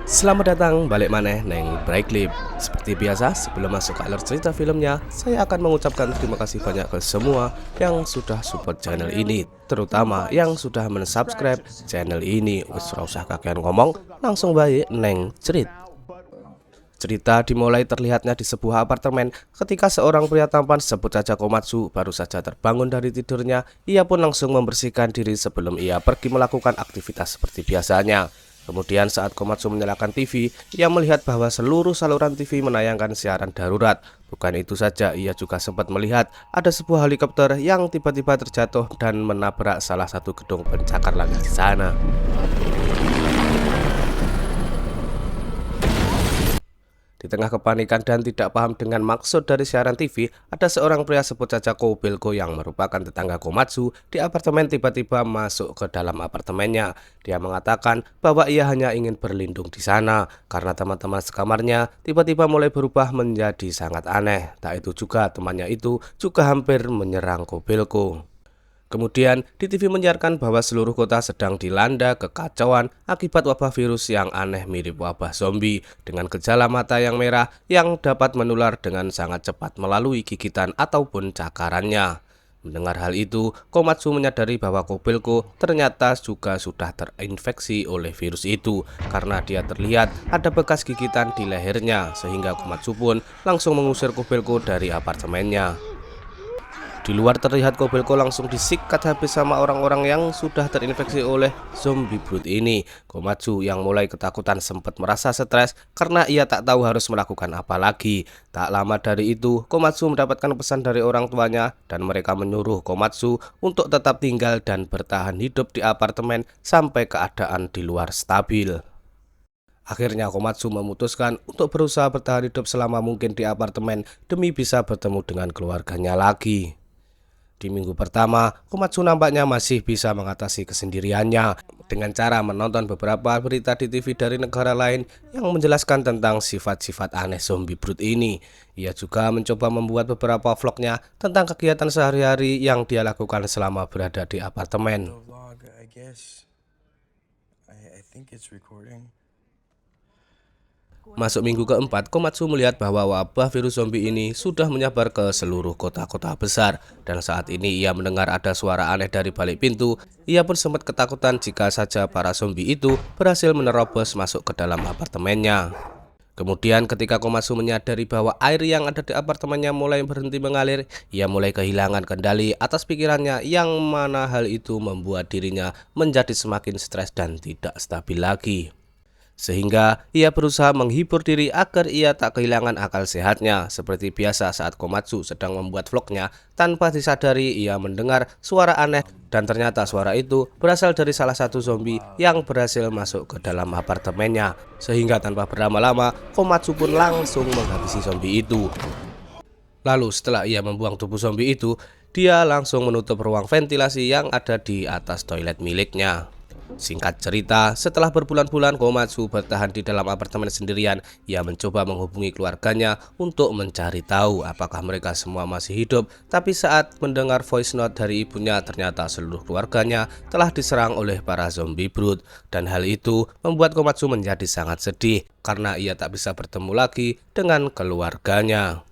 Selamat datang balik maneh neng Braiklip. Seperti biasa, sebelum masuk ke alur cerita filmnya, saya akan mengucapkan terima kasih banyak ke semua yang sudah support channel ini, terutama yang sudah mensubscribe channel ini. Wis ora usah kakean ngomong, langsung baik neng cerit. Cerita dimulai terlihatnya di sebuah apartemen ketika seorang pria tampan sebut saja Komatsu baru saja terbangun dari tidurnya. Ia pun langsung membersihkan diri sebelum ia pergi melakukan aktivitas seperti biasanya. Kemudian saat Komatsu menyalakan TV, ia melihat bahwa seluruh saluran TV menayangkan siaran darurat. Bukan itu saja, ia juga sempat melihat ada sebuah helikopter yang tiba-tiba terjatuh dan menabrak salah satu gedung pencakar langit di sana. Di tengah kepanikan dan tidak paham dengan maksud dari siaran TV, ada seorang pria sebut saja Kobelko yang merupakan tetangga Komatsu di apartemen tiba-tiba masuk ke dalam apartemennya. Dia mengatakan bahwa ia hanya ingin berlindung di sana karena teman-teman sekamarnya tiba-tiba mulai berubah menjadi sangat aneh. Tak itu juga temannya itu juga hampir menyerang Kobelko. Kemudian di TV menyiarkan bahwa seluruh kota sedang dilanda kekacauan akibat wabah virus yang aneh mirip wabah zombie dengan gejala mata yang merah yang dapat menular dengan sangat cepat melalui gigitan ataupun cakarannya. Mendengar hal itu, Komatsu menyadari bahwa Kobelko ternyata juga sudah terinfeksi oleh virus itu karena dia terlihat ada bekas gigitan di lehernya, sehingga Komatsu pun langsung mengusir Kobelko dari apartemennya. Di luar terlihat Kobelko langsung disikat habis sama orang-orang yang sudah terinfeksi oleh zombie brute ini. Komatsu yang mulai ketakutan sempat merasa stres karena ia tak tahu harus melakukan apa lagi. Tak lama dari itu, Komatsu mendapatkan pesan dari orang tuanya dan mereka menyuruh Komatsu untuk tetap tinggal dan bertahan hidup di apartemen sampai keadaan di luar stabil. Akhirnya Komatsu memutuskan untuk berusaha bertahan hidup selama mungkin di apartemen demi bisa bertemu dengan keluarganya lagi. Di minggu pertama, Komatsu nampaknya masih bisa mengatasi kesendiriannya dengan cara menonton beberapa berita di TV dari negara lain yang menjelaskan tentang sifat-sifat aneh zombie brute ini. Ia juga mencoba membuat beberapa vlognya tentang kegiatan sehari-hari yang dia lakukan selama berada di apartemen. Masuk minggu keempat, Komatsu melihat bahwa wabah virus zombie ini sudah menyebar ke seluruh kota-kota besar. Dan saat ini ia mendengar ada suara aneh dari balik pintu. Ia pun sempat ketakutan jika saja para zombie itu berhasil menerobos masuk ke dalam apartemennya. Kemudian ketika Komatsu menyadari bahwa air yang ada di apartemennya mulai berhenti mengalir, ia mulai kehilangan kendali atas pikirannya yang mana hal itu membuat dirinya menjadi semakin stres dan tidak stabil lagi. Sehingga ia berusaha menghibur diri agar ia tak kehilangan akal sehatnya. Seperti biasa saat Komatsu sedang membuat vlognya, tanpa disadari ia mendengar suara aneh dan ternyata suara itu berasal dari salah satu zombie yang berhasil masuk ke dalam apartemennya. Sehingga tanpa berlama-lama, Komatsu pun langsung menghabisi zombie itu. Lalu setelah ia membuang tubuh zombie itu, dia langsung menutup ruang ventilasi yang ada di atas toilet miliknya. Singkat cerita, setelah berbulan-bulan Komatsu bertahan di dalam apartemen sendirian, ia mencoba menghubungi keluarganya untuk mencari tahu apakah mereka semua masih hidup. Tapi saat mendengar voice note dari ibunya, ternyata seluruh keluarganya telah diserang oleh para zombie brute. Dan hal itu membuat Komatsu menjadi sangat sedih karena ia tak bisa bertemu lagi dengan keluarganya.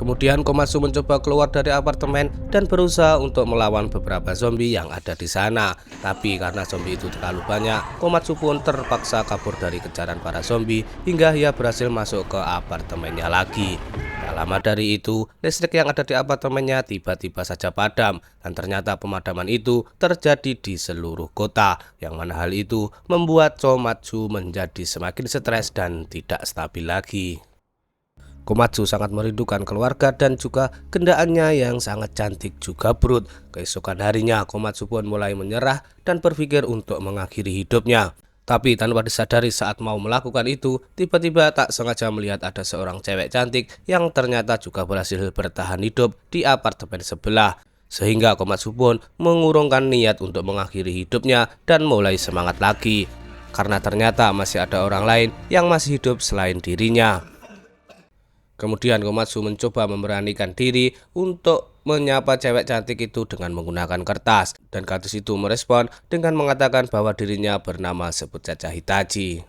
Kemudian Komatsu mencoba keluar dari apartemen dan berusaha untuk melawan beberapa zombie yang ada di sana. Tapi karena zombie itu terlalu banyak, Komatsu pun terpaksa kabur dari kejaran para zombie hingga ia berhasil masuk ke apartemennya lagi. Tak lama dari itu, listrik yang ada di apartemennya tiba-tiba saja padam dan ternyata pemadaman itu terjadi di seluruh kota. Yang mana hal itu membuat Komatsu menjadi semakin stres dan tidak stabil lagi. Komatsu sangat merindukan keluarga dan juga kendaraannya yang sangat cantik juga brute. Keesokan harinya Komatsu pun mulai menyerah dan berpikir untuk mengakhiri hidupnya. Tapi tanpa disadari saat mau melakukan itu, tiba-tiba tak sengaja melihat ada seorang cewek cantik yang ternyata juga berhasil bertahan hidup di apartemen sebelah. Sehingga Komatsu pun mengurungkan niat untuk mengakhiri hidupnya dan mulai semangat lagi. Karena ternyata masih ada orang lain yang masih hidup selain dirinya. Kemudian Komatsu mencoba memberanikan diri untuk menyapa cewek cantik itu dengan menggunakan kertas. Dan gadis itu merespon dengan mengatakan bahwa dirinya bernama sebut saja Hitachi.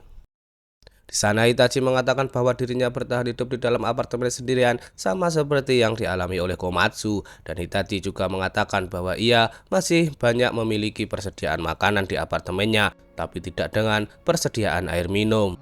Di sana Itachi mengatakan bahwa dirinya bertahan hidup di dalam apartemen sendirian sama seperti yang dialami oleh Komatsu, dan Itachi juga mengatakan bahwa ia masih banyak memiliki persediaan makanan di apartemennya, tapi tidak dengan persediaan air minum.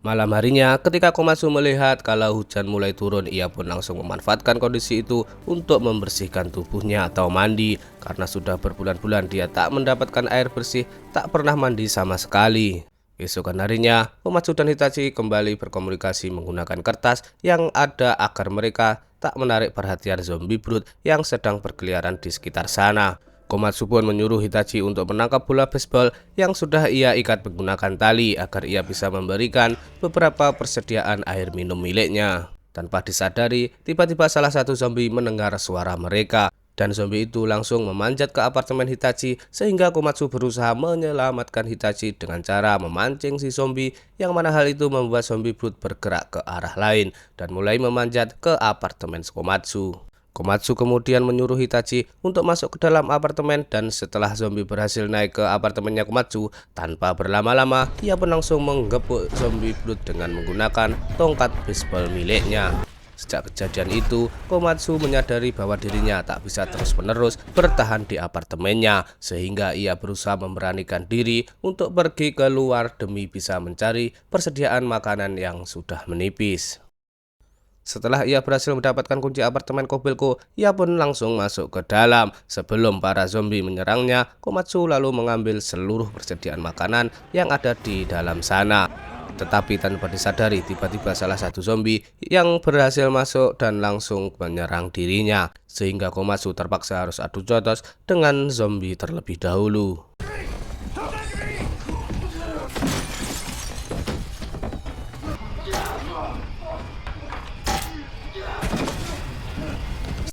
Malam harinya, ketika Komatsu melihat kalau hujan mulai turun, ia pun langsung memanfaatkan kondisi itu untuk membersihkan tubuhnya atau mandi, karena sudah berbulan-bulan dia tak mendapatkan air bersih, tak pernah mandi sama sekali. Keesokan harinya, Komatsu dan Hitachi kembali berkomunikasi menggunakan kertas yang ada agar mereka tak menarik perhatian zombie brute yang sedang berkeliaran di sekitar sana. Komatsu pun menyuruh Hitachi untuk menangkap bola baseball yang sudah ia ikat menggunakan tali agar ia bisa memberikan beberapa persediaan air minum miliknya. Tanpa disadari, tiba-tiba salah satu zombie mendengar suara mereka. Dan zombie itu langsung memanjat ke apartemen Hitachi sehingga Komatsu berusaha menyelamatkan Hitachi dengan cara memancing si zombie, yang mana hal itu membuat zombie brute bergerak ke arah lain dan mulai memanjat ke apartemen Komatsu. Komatsu kemudian menyuruh Hitachi untuk masuk ke dalam apartemen, dan setelah zombie berhasil naik ke apartemennya Komatsu, tanpa berlama-lama ia pun langsung menggepuk zombie brute dengan menggunakan tongkat baseball miliknya. Sejak kejadian itu, Komatsu menyadari bahwa dirinya tak bisa terus-menerus bertahan di apartemennya, sehingga ia berusaha memberanikan diri untuk pergi keluar demi bisa mencari persediaan makanan yang sudah menipis. Setelah ia berhasil mendapatkan kunci apartemen Kobelko, ia pun langsung masuk ke dalam. Sebelum para zombie menyerangnya, Komatsu lalu mengambil seluruh persediaan makanan yang ada di dalam sana. Tetapi tanpa disadari, tiba-tiba salah satu zombie yang berhasil masuk dan langsung menyerang dirinya, sehingga Komatsu terpaksa harus adu jotos dengan zombie terlebih dahulu.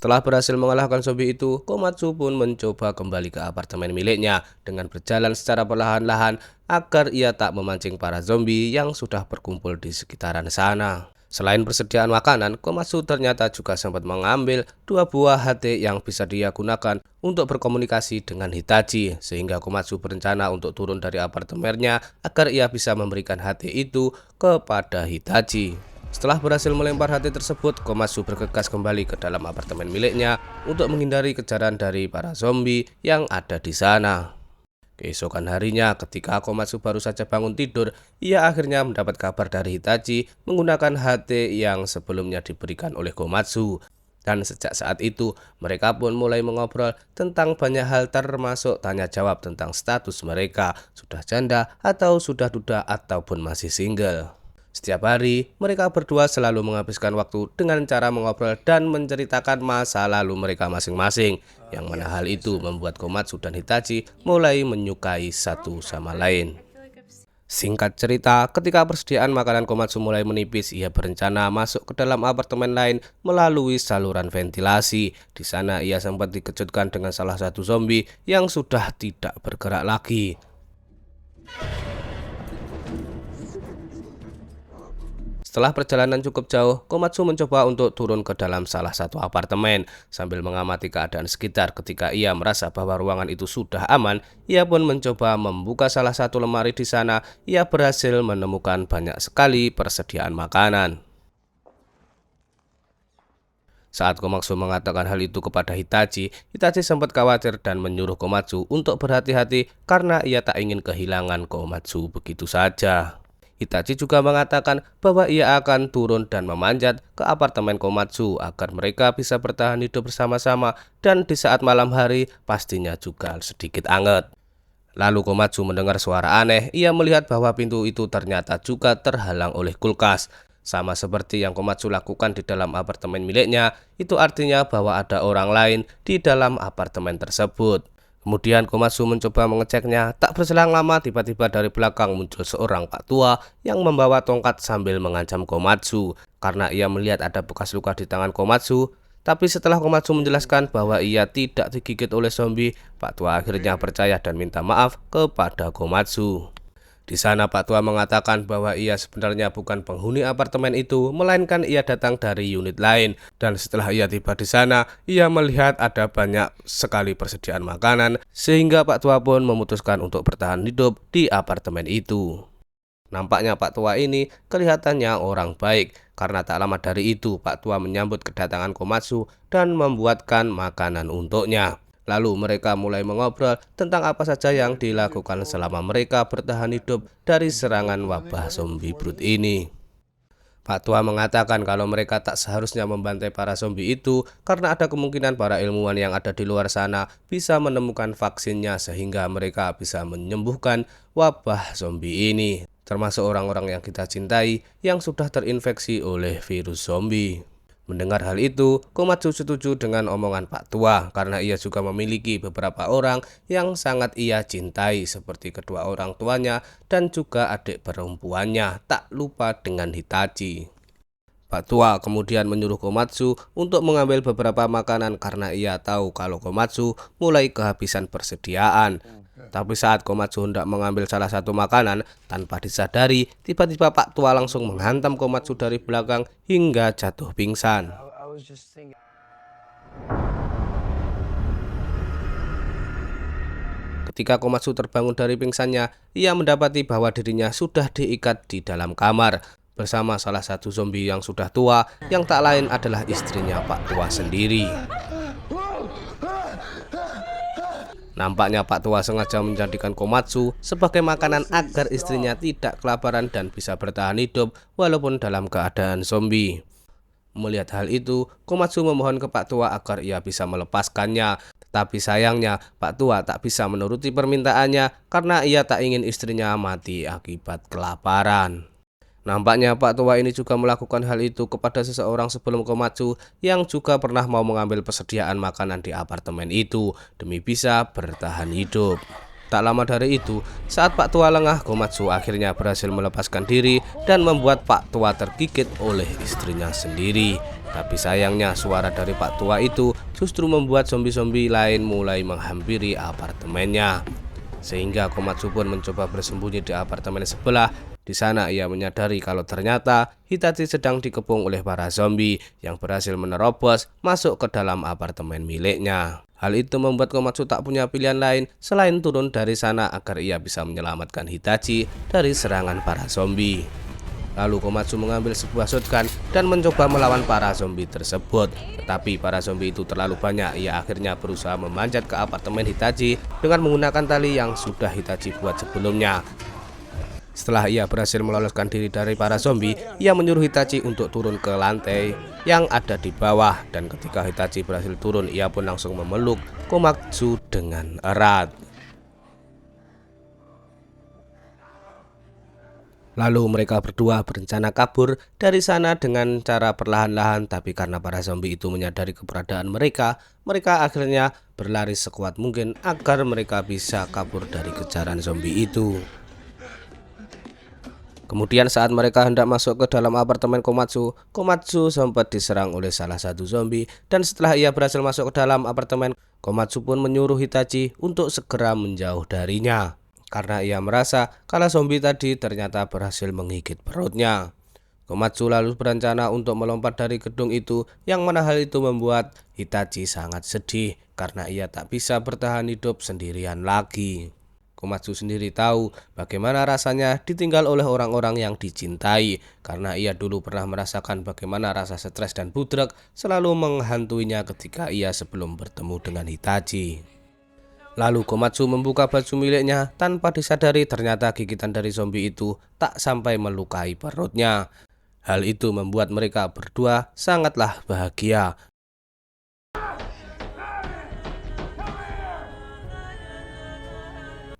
Setelah berhasil mengalahkan zombie itu, Komatsu pun mencoba kembali ke apartemen miliknya dengan berjalan secara perlahan-lahan agar ia tak memancing para zombie yang sudah berkumpul di sekitaran sana. Selain persediaan makanan, Komatsu ternyata juga sempat mengambil 2 buah HT yang bisa dia gunakan untuk berkomunikasi dengan Hitachi, sehingga Komatsu berencana untuk turun dari apartemennya agar ia bisa memberikan HT itu kepada Hitachi. Setelah berhasil melempar HT tersebut, Komatsu bergegas kembali ke dalam apartemen miliknya untuk menghindari kejaran dari para zombie yang ada di sana. Keesokan harinya, ketika Komatsu baru saja bangun tidur, ia akhirnya mendapat kabar dari Hitachi menggunakan HT yang sebelumnya diberikan oleh Komatsu. Dan sejak saat itu, mereka pun mulai mengobrol tentang banyak hal, termasuk tanya jawab tentang status mereka, sudah janda atau sudah duda ataupun masih single. Setiap hari, mereka berdua selalu menghabiskan waktu dengan cara mengobrol dan menceritakan masa lalu mereka masing-masing, yang mana hal itu membuat Komatsu dan Hitachi mulai menyukai satu sama lain. Singkat cerita, ketika persediaan makanan Komatsu mulai menipis, ia berencana masuk ke dalam apartemen lain melalui saluran ventilasi. Di sana ia sempat dikejutkan dengan salah satu zombie yang sudah tidak bergerak lagi. Setelah perjalanan cukup jauh, Komatsu mencoba untuk turun ke dalam salah satu apartemen. Sambil mengamati keadaan sekitar, ketika ia merasa bahwa ruangan itu sudah aman, ia pun mencoba membuka salah satu lemari di sana. Ia berhasil menemukan banyak sekali persediaan makanan. Saat Komatsu mengatakan hal itu kepada Hitachi, Hitachi sempat khawatir dan menyuruh Komatsu untuk berhati-hati karena ia tak ingin kehilangan Komatsu begitu saja. Hitachi juga mengatakan bahwa ia akan turun dan memanjat ke apartemen Komatsu agar mereka bisa bertahan hidup bersama-sama, dan di saat malam hari pastinya juga sedikit anget. Lalu Komatsu mendengar suara aneh. Ia melihat bahwa pintu itu ternyata juga terhalang oleh kulkas. Sama seperti yang Komatsu lakukan di dalam apartemen miliknya, itu artinya bahwa ada orang lain di dalam apartemen tersebut. Kemudian Komatsu mencoba mengeceknya. Tak berselang lama, tiba-tiba dari belakang muncul seorang pak tua yang membawa tongkat sambil mengancam Komatsu karena ia melihat ada bekas luka di tangan Komatsu. Tapi setelah Komatsu menjelaskan bahwa ia tidak digigit oleh zombie, pak tua akhirnya percaya dan minta maaf kepada Komatsu. Di sana Pak Tua mengatakan bahwa ia sebenarnya bukan penghuni apartemen itu, melainkan ia datang dari unit lain. Dan setelah ia tiba di sana, ia melihat ada banyak sekali persediaan makanan, sehingga Pak Tua pun memutuskan untuk bertahan hidup di apartemen itu. Nampaknya Pak Tua ini kelihatannya orang baik, karena tak lama dari itu Pak Tua menyambut kedatangan Komatsu dan membuatkan makanan untuknya. Lalu mereka mulai mengobrol tentang apa saja yang dilakukan selama mereka bertahan hidup dari serangan wabah zombie brood ini. Pak Tua mengatakan kalau mereka tak seharusnya membantai para zombie itu karena ada kemungkinan para ilmuwan yang ada di luar sana bisa menemukan vaksinnya sehingga mereka bisa menyembuhkan wabah zombie ini, termasuk orang-orang yang kita cintai yang sudah terinfeksi oleh virus zombie. Mendengar hal itu, Komatsu setuju dengan omongan Pak Tua karena ia juga memiliki beberapa orang yang sangat ia cintai seperti kedua orang tuanya dan juga adik perempuannya, tak lupa dengan Hitachi. Pak Tua kemudian menyuruh Komatsu untuk mengambil beberapa makanan karena ia tahu kalau Komatsu mulai kehabisan persediaan. Tapi saat Komatsu hendak mengambil salah satu makanan, tanpa disadari, tiba-tiba Pak Tua langsung menghantam Komatsu dari belakang hingga jatuh pingsan. Ketika Komatsu terbangun dari pingsannya, ia mendapati bahwa dirinya sudah diikat di dalam kamar bersama salah satu zombie yang sudah tua, yang tak lain adalah istrinya Pak Tua sendiri. Nampaknya Pak Tua sengaja menjadikan Komatsu sebagai makanan agar istrinya tidak kelaparan dan bisa bertahan hidup walaupun dalam keadaan zombie. Melihat hal itu, Komatsu memohon ke Pak Tua agar ia bisa melepaskannya. Tetapi sayangnya, Pak Tua tak bisa menuruti permintaannya karena ia tak ingin istrinya mati akibat kelaparan. Nampaknya Pak Tua ini juga melakukan hal itu kepada seseorang sebelum Komatsu yang juga pernah mau mengambil persediaan makanan di apartemen itu demi bisa bertahan hidup. Tak lama dari itu, saat Pak Tua lengah, Komatsu akhirnya berhasil melepaskan diri dan membuat Pak Tua tergigit oleh istrinya sendiri. Tapi sayangnya suara dari Pak Tua itu justru membuat zombie-zombie lain mulai menghampiri apartemennya. Sehingga Komatsu pun mencoba bersembunyi di apartemen sebelah. Di sana ia menyadari kalau ternyata Hitachi sedang dikepung oleh para zombie yang berhasil menerobos masuk ke dalam apartemen miliknya. Hal itu membuat Komatsu tak punya pilihan lain selain turun dari sana agar ia bisa menyelamatkan Hitachi dari serangan para zombie. Lalu Komatsu mengambil sebuah shotgun dan mencoba melawan para zombie tersebut. Tetapi para zombie itu terlalu banyak, ia akhirnya berusaha memanjat ke apartemen Hitachi dengan menggunakan tali yang sudah Hitachi buat sebelumnya. Setelah ia berhasil meloloskan diri dari para zombie, ia menyuruh Hitachi untuk turun ke lantai yang ada di bawah. Dan ketika Hitachi berhasil turun, ia pun langsung memeluk Komatsu dengan erat. Lalu mereka berdua berencana kabur dari sana dengan cara perlahan-lahan, tapi karena para zombie itu menyadari keberadaan mereka, mereka akhirnya berlari sekuat mungkin agar mereka bisa kabur dari kejaran zombie itu. Kemudian saat mereka hendak masuk ke dalam apartemen Komatsu, Komatsu sempat diserang oleh salah satu zombie dan setelah ia berhasil masuk ke dalam apartemen, Komatsu pun menyuruh Hitachi untuk segera menjauh darinya karena ia merasa kalau zombie tadi ternyata berhasil menggigit perutnya. Komatsu lalu berencana untuk melompat dari gedung itu, yang mana hal itu membuat Hitachi sangat sedih karena ia tak bisa bertahan hidup sendirian lagi. Komatsu sendiri tahu bagaimana rasanya ditinggal oleh orang-orang yang dicintai karena ia dulu pernah merasakan bagaimana rasa stres dan budrek selalu menghantuinya ketika ia sebelum bertemu dengan Hitachi. Lalu Komatsu membuka baju miliknya tanpa disadari ternyata gigitan dari zombie itu tak sampai melukai perutnya. Hal itu membuat mereka berdua sangatlah bahagia.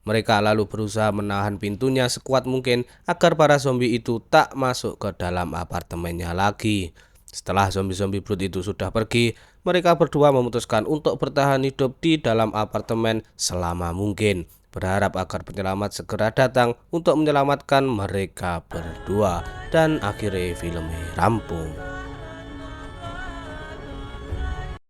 Mereka lalu berusaha menahan pintunya sekuat mungkin agar para zombie itu tak masuk ke dalam apartemennya lagi. Setelah zombie-zombie brood itu sudah pergi, mereka berdua memutuskan untuk bertahan hidup di dalam apartemen selama mungkin, berharap agar penyelamat segera datang untuk menyelamatkan mereka berdua. Dan akhirnya filmnya rampung.